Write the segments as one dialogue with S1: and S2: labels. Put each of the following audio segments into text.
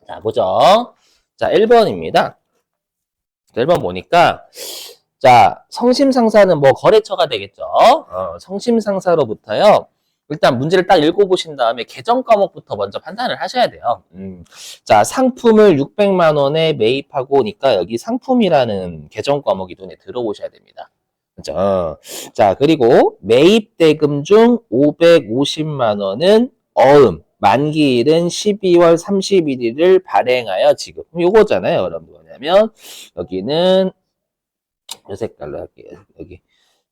S1: 자, 보죠. 자, 1번입니다. 1번 보니까, 자, 성심상사는 뭐 거래처가 되겠죠. 성심상사로부터요. 일단 문제를 딱 읽어보신 다음에 계정 과목부터 먼저 판단을 하셔야 돼요. 자, 상품을 600만 원에 매입하고 오니까 여기 상품이라는 계정 과목이 눈에 들어오셔야 됩니다. 그죠? 자, 그리고 매입 대금 중 550만 원은 어음, 만기일은 12월 31일을 발행하여 지급. 요거잖아요, 여러분. 뭐냐면 여기는 요 색깔로 할게요. 여기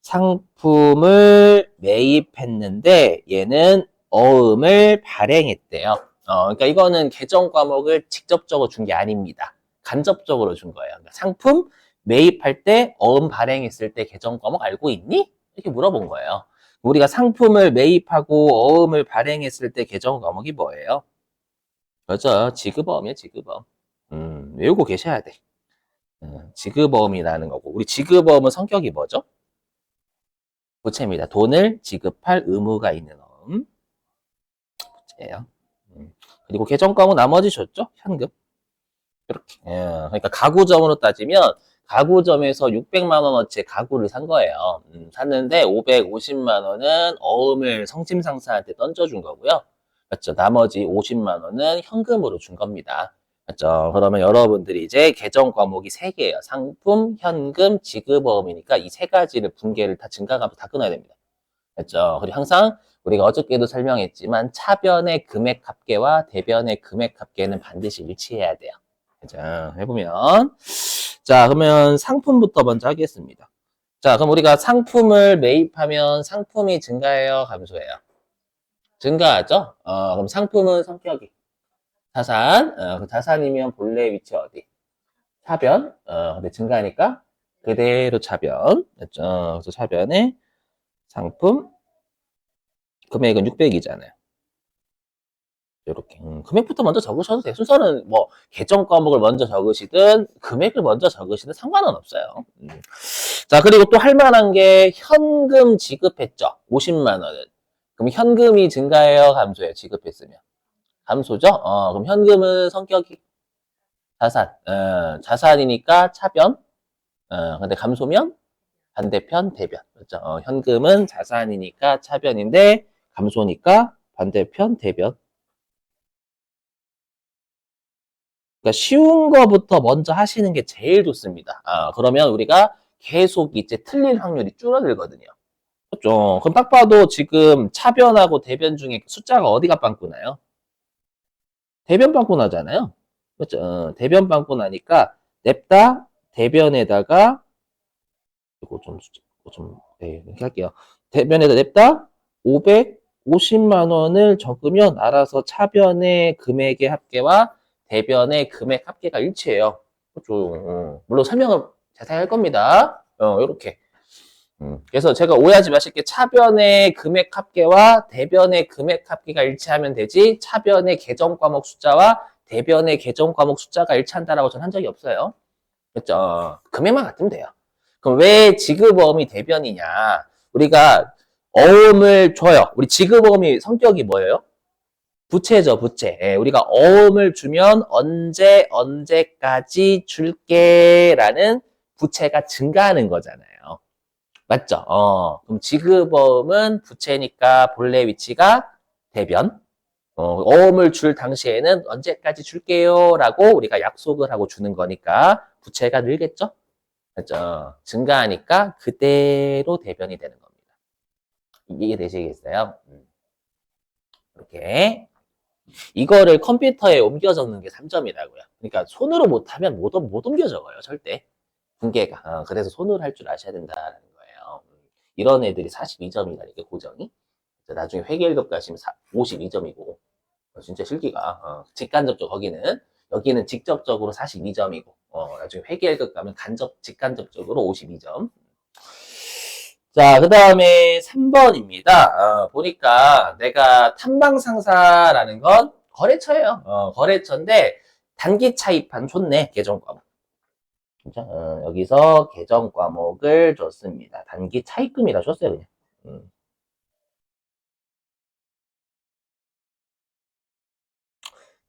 S1: 상품을 매입했는데 얘는 어음을 발행했대요. 그러니까 이거는 계정 과목을 직접적으로 준 게 아닙니다. 간접적으로 준 거예요. 그러니까 상품 매입할 때 어음 발행했을 때 계정 과목 알고 있니? 이렇게 물어본 거예요. 우리가 상품을 매입하고 어음을 발행했을 때 계정 과목이 뭐예요? 그렇죠. 지급어음이에요, 지급어음. 외우고 계셔야 돼. 지급어음이라는 거고. 우리 지급어음은 성격이 뭐죠? 부채입니다. 돈을 지급할 의무가 있는 어음. 부채예요. 그리고 계정과목 나머지 줬죠? 현금. 이렇게. 그러니까 가구점으로 따지면 가구점에서 600만 원어치 가구를 산 거예요. 샀는데 550만 원은 어음을 성심상사한테 던져준 거고요. 맞죠? 나머지 50만 원은 현금으로 준 겁니다. 맞죠? 그러면 여러분들이 이제 계정 과목이 3개예요. 상품, 현금, 지급어음이니까 이 세 가지를 분계를 다 증가하면 다 끊어야 됩니다. 맞죠? 그리고 항상 우리가 어저께도 설명했지만 차변의 금액 합계와 대변의 금액 합계는 반드시 일치해야 돼요. 그죠? 해보면 자, 그러면 상품부터 먼저 하겠습니다. 자, 그럼 우리가 상품을 매입하면 상품이 증가해요, 감소해요? 증가하죠? 그럼 상품은 성격이 자산, 그 자산이면 본래 위치 어디? 차변, 근데 증가하니까 그대로 차변, 맞죠? 그래서 차변에 상품, 금액은 600이잖아요. 이렇게 금액부터 먼저 적으셔도 돼요. 순서는 뭐 계정 과목을 먼저 적으시든 금액을 먼저 적으시든 상관은 없어요. 자, 그리고 또 할 만한 게 현금 지급했죠. 50만 원은. 그럼 현금이 증가해요, 감소해요? 지급했으면. 감소죠? 그럼 현금은 성격이 자산. 자산이니까 차변. 근데 감소면 반대편 대변. 그렇죠? 현금은 자산이니까 차변인데 감소니까 반대편 대변. 그러니까 쉬운 거부터 먼저 하시는 게 제일 좋습니다. 그러면 우리가 계속 이제 틀릴 확률이 줄어들거든요. 그렇죠. 그럼 딱 봐도 지금 차변하고 대변 중에 숫자가 어디가 빵꾸 나요? 대변 빵꾸 나잖아요. 그렇죠. 대변 빵꾸 나니까 냅다 대변에다가 이거 네, 이렇게 할게요. 대변에다 냅다 550만 원을 적으면 알아서 차변의 금액의 합계와 대변의 금액 합계가 일치해요. 그렇죠. 물론 설명을 자세히 할 겁니다. 이렇게. 그래서 제가 오해하지 마실게 차변의 금액 합계와 대변의 금액 합계가 일치하면 되지 차변의 계정 과목 숫자와 대변의 계정 과목 숫자가 일치한다라고 저는 한 적이 없어요. 그렇죠? 금액만 같으면 돼요. 그럼 왜 지급어음이 대변이냐? 우리가 어음을 줘요. 우리 지급어음이 성격이 뭐예요? 부채죠, 부채. 예, 우리가 어음을 주면 언제까지 줄게라는 부채가 증가하는 거잖아요. 맞죠? 그럼 지급어음은 부채니까 본래 위치가 대변. 어음을 줄 당시에는 언제까지 줄게요라고 우리가 약속을 하고 주는 거니까 부채가 늘겠죠? 맞죠? 증가하니까 그대로 대변이 되는 겁니다. 이해되시겠어요? 이렇게. 이거를 컴퓨터에 옮겨 적는 게 3점이라고요. 그러니까 손으로 못하면 못 옮겨 적어요, 절대. 분계가. 그래서 손으로 할 줄 아셔야 된다는 거예요. 이런 애들이 42점이라니까, 고정이. 나중에 회계일급 가시면 52점이고, 진짜 실기가. 직간접적, 거기는. 여기는 직접적으로 42점이고, 나중에 회계일급 가면 직간접적으로 52점. 자, 그 다음에 3번입니다. 보니까 내가 탐방상사라는 건 거래처예요. 거래처인데 단기 차입한 좋네, 계정 과목. 진짜? 여기서 계정 과목을 줬습니다. 단기 차입금이라 줬어요, 그냥. 음.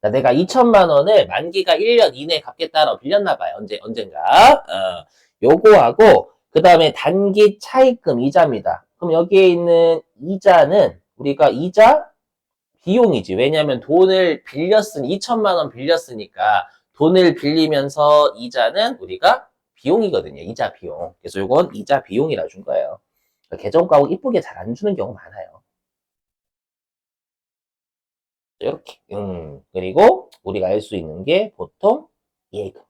S1: 자, 내가 2천만 원을 만기가 1년 이내에 갚겠다라고 빌렸나 봐요. 언젠가. 요거하고 그 다음에 단기 차입금 이자입니다. 그럼 여기에 있는 이자는 우리가 이자 비용이지. 왜냐하면 돈을 빌렸으니 2천만 원 빌렸으니까 돈을 빌리면서 이자는 우리가 비용이거든요. 이자 비용. 그래서 이건 이자 비용이라 준 거예요. 계정가옥 이쁘게 잘 안 주는 경우 많아요. 이렇게. 그리고 우리가 알 수 있는 게 보통 예금.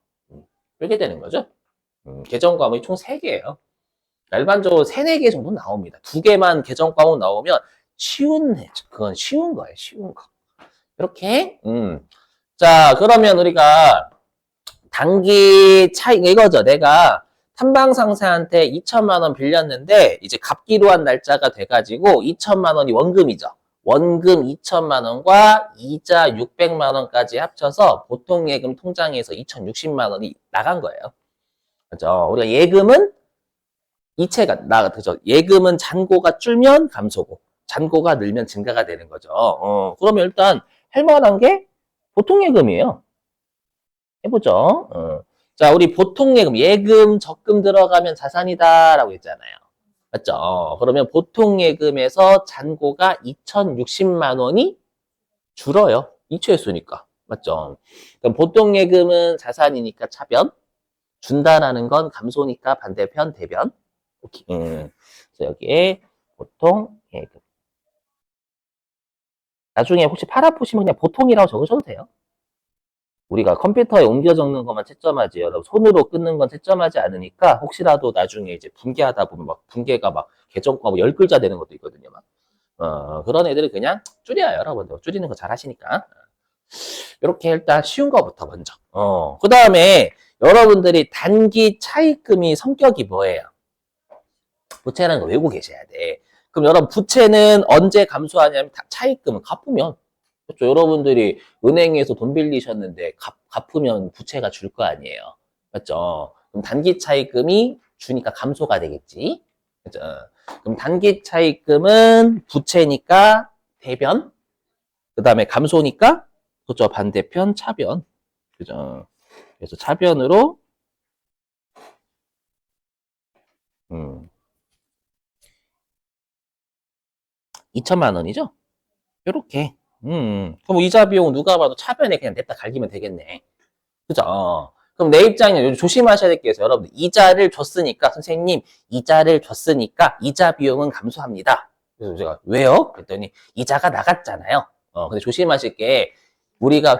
S1: 이렇게 되는 거죠. 계정 과목이 총 3개예요. 일반적으로 3, 4개 정도 나옵니다. 2개만 계정 과목 나오면 그건 쉬운 거예요. 쉬운 거. 이렇게. 자, 그러면 우리가 단기 차익 이거죠. 내가 탐방상사한테 2천만 원 빌렸는데 이제 갚기로 한 날짜가 돼가지고 2천만 원이 원금이죠. 원금 2천만 원과 이자 600만 원까지 합쳐서 보통 예금 통장에서 2,060만 원이 나간 거예요. 그죠? 우리가 예금은 이체가 그죠? 예금은 잔고가 줄면 감소고 잔고가 늘면 증가가 되는 거죠. 그러면 일단 할 만한 게 보통 예금이에요. 해보죠. 자, 우리 보통 예금, 예금 적금 들어가면 자산이다라고 했잖아요. 맞죠? 그러면 보통 예금에서 잔고가 2,060만 원이 줄어요. 이체했으니까. 맞죠? 그럼 보통 예금은 자산이니까 차변, 준다라는 건 감소니까 반대편 대변. 오케이. 그래서 여기에 보통 예금. 나중에 혹시 파라포시면 그냥 보통이라고 적으셔도 돼요. 우리가 컴퓨터에 옮겨 적는 것만 채점하지, 여러분. 손으로 끊는 건 채점하지 않으니까, 혹시라도 나중에 이제 분개하다 보면 분개가 계정과 10글자 되는 것도 있거든요. 그런 애들은 그냥 줄여요, 여러분들. 줄이는 거 잘 하시니까. 이렇게 일단 쉬운 거부터 먼저. 그 다음에 여러분들이 단기 차입금이 성격이 뭐예요? 부채라는 거 외우고 계셔야 돼. 그럼 여러분, 부채는 언제 감소하냐면 차입금은 갚으면. 그렇죠. 여러분들이 은행에서 돈 빌리셨는데 갚으면 부채가 줄 거 아니에요. 맞죠? 그럼 단기 차입금이 주니까 감소가 되겠지. 그죠? 그럼 단기 차입금은 부채니까 대변, 그 다음에 감소니까 그죠? 반대편 차변. 그죠? 그래서 차변으로 2천만 원이죠? 요렇게. 그럼 이자 비용 누가 봐도 차변에 그냥 냅다 갈기면 되겠네. 그죠? 그럼 내 입장에 조심하셔야 될 게 있어요. 여러분, 이자를 줬으니까, 선생님, 이자를 줬으니까 이자 비용은 감소합니다. 그래서 제가, 왜요? 그랬더니, 이자가 나갔잖아요. 근데 조심하실 게, 우리가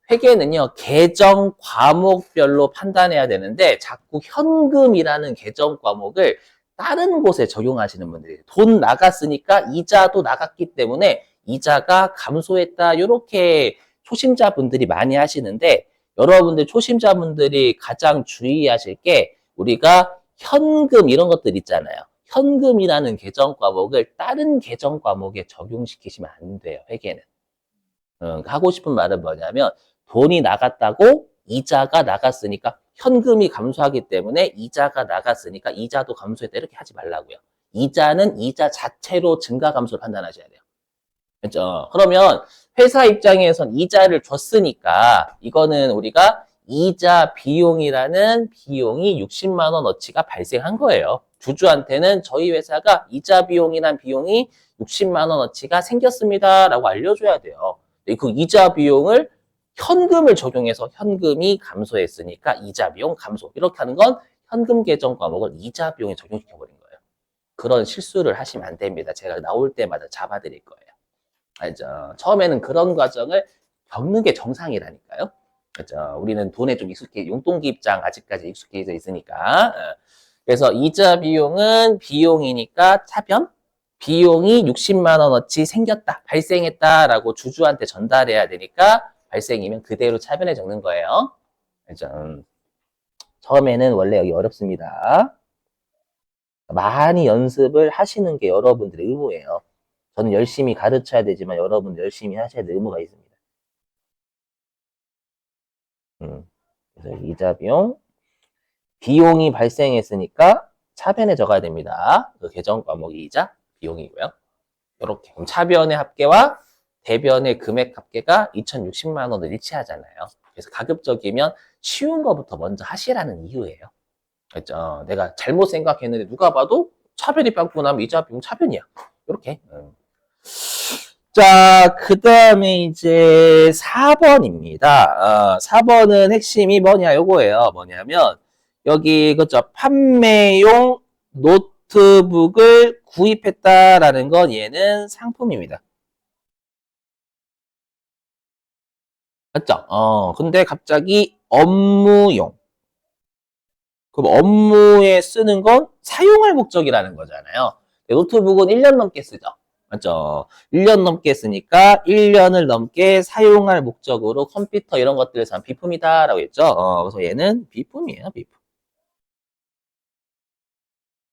S1: 회계는요, 계정 과목별로 판단해야 되는데, 자꾸 현금이라는 계정 과목을 다른 곳에 적용하시는 분들이, 돈 나갔으니까 이자도 나갔기 때문에 이자가 감소했다. 이렇게 초심자분들이 많이 하시는데, 여러분들 초심자분들이 가장 주의하실 게 우리가 현금 이런 것들 있잖아요. 현금이라는 계정 과목을 다른 계정 과목에 적용시키시면 안 돼요. 회계는. 하고 싶은 말은 뭐냐면 돈이 나갔다고 이자가 나갔으니까 현금이 감소하기 때문에 이자가 나갔으니까 이자도 감소했다 이렇게 하지 말라고요. 이자는 이자 자체로 증가 감소를 판단하셔야 돼요. 그렇죠? 그러면 회사 입장에선 이자를 줬으니까 이거는 우리가 이자 비용이라는 비용이 60만 원어치가 발생한 거예요. 주주한테는 저희 회사가 이자 비용이란 비용이 60만 원어치가 생겼습니다라고 알려줘야 돼요. 그 이자 비용을 현금을 적용해서 현금이 감소했으니까 이자 비용 감소. 이렇게 하는 건 현금 계정 과목을 이자 비용에 적용시켜버린 거예요. 그런 실수를 하시면 안 됩니다. 제가 나올 때마다 잡아드릴 거예요. 알죠? 처음에는 그런 과정을 겪는 게 정상이라니까요. 그죠? 우리는 돈에 좀 용돈기 입장 아직까지 익숙해져 있으니까. 그래서 이자 비용은 비용이니까 차변? 비용이 60만 원어치 생겼다, 발생했다라고 주주한테 전달해야 되니까 발생이면 그대로 차변에 적는 거예요. 알죠? 처음에는 원래 여기 어렵습니다. 많이 연습을 하시는 게 여러분들의 의무예요. 저는 열심히 가르쳐야 되지만 여러분 열심히 하셔야 될 의무가 있습니다. 그래서 이자 비용, 비용이 발생했으니까 차변에 적어야 됩니다. 그 계정 과목이 이자 비용이고요. 이렇게 그럼 차변의 합계와 대변의 금액 합계가 2,060만 원을 일치하잖아요. 그래서 가급적이면 쉬운 거부터 먼저 하시라는 이유예요. 그렇죠? 내가 잘못 생각했는데 누가 봐도 차변이 빵꾸 나면 이자 비용 차변이야. 이렇게. 자, 그 다음에 이제 4번입니다. 4번은 핵심이 뭐냐, 요거예요. 뭐냐면, 여기, 그죠. 판매용 노트북을 구입했다라는 건 얘는 상품입니다. 맞죠? 근데 갑자기 업무용. 그럼 업무에 쓰는 건 사용할 목적이라는 거잖아요. 노트북은 1년 넘게 쓰죠. 맞죠? 1년 넘게 쓰니까 1년을 넘게 사용할 목적으로 컴퓨터 이런 것들을 비품이다라고 했죠. 그래서 얘는 비품이에요, 비품.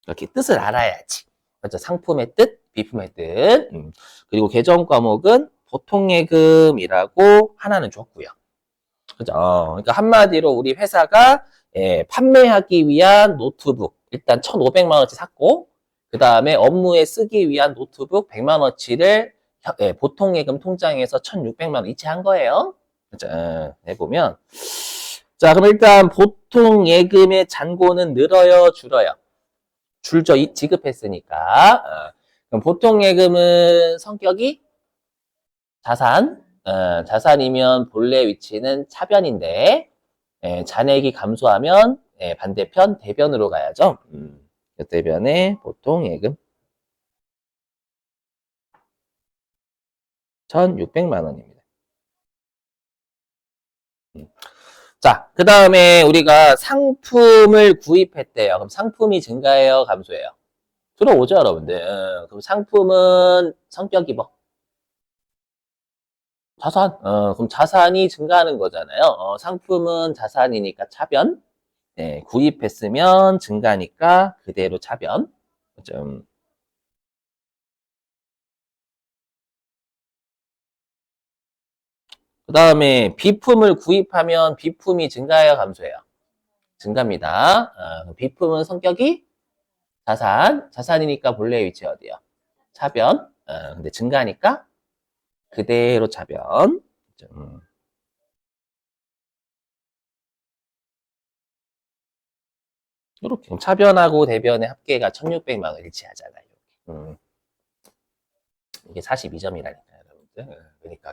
S1: 이렇게 뜻을 알아야지. 맞죠? 상품의 뜻, 비품의 뜻. 그리고 개정 과목은 보통예금이라고 하나는 줬고요. 그죠? 그러니까 한마디로 우리 회사가 판매하기 위한 노트북 일단 1,500만 원어치 샀고 그 다음에 업무에 쓰기 위한 노트북 100만 원어치를 보통예금 통장에서 1,600만 원 이체한 거예요. 자, 해보면 자 그럼 일단 보통예금의 잔고는 늘어요, 줄어요? 줄죠. 지급했으니까. 그럼 보통예금은 성격이 자산, 자산이면 본래 위치는 차변인데 잔액이 감소하면 반대편 대변으로 가야죠. 대변에 보통 예금 1,600만 원입니다. 자, 그 다음에 우리가 상품을 구입했대요. 그럼 상품이 증가해요, 감소해요? 들어오죠, 여러분들. 그럼 상품은 성격이 뭐? 자산. 그럼 자산이 증가하는 거잖아요. 상품은 자산이니까 차변. 구입했으면 증가니까 그대로 차변. 좀. 그 다음에 비품을 구입하면 비품이 증가해요, 감소해요? 증가입니다. 비품은 성격이 자산이니까 본래 위치 어디요? 차변. 근데 증가하니까 그대로 차변. 이렇게 차변하고 대변의 합계가 1,600만 원 일치하잖아요. 이게 42점이라니까요, 여러분들. 그러니까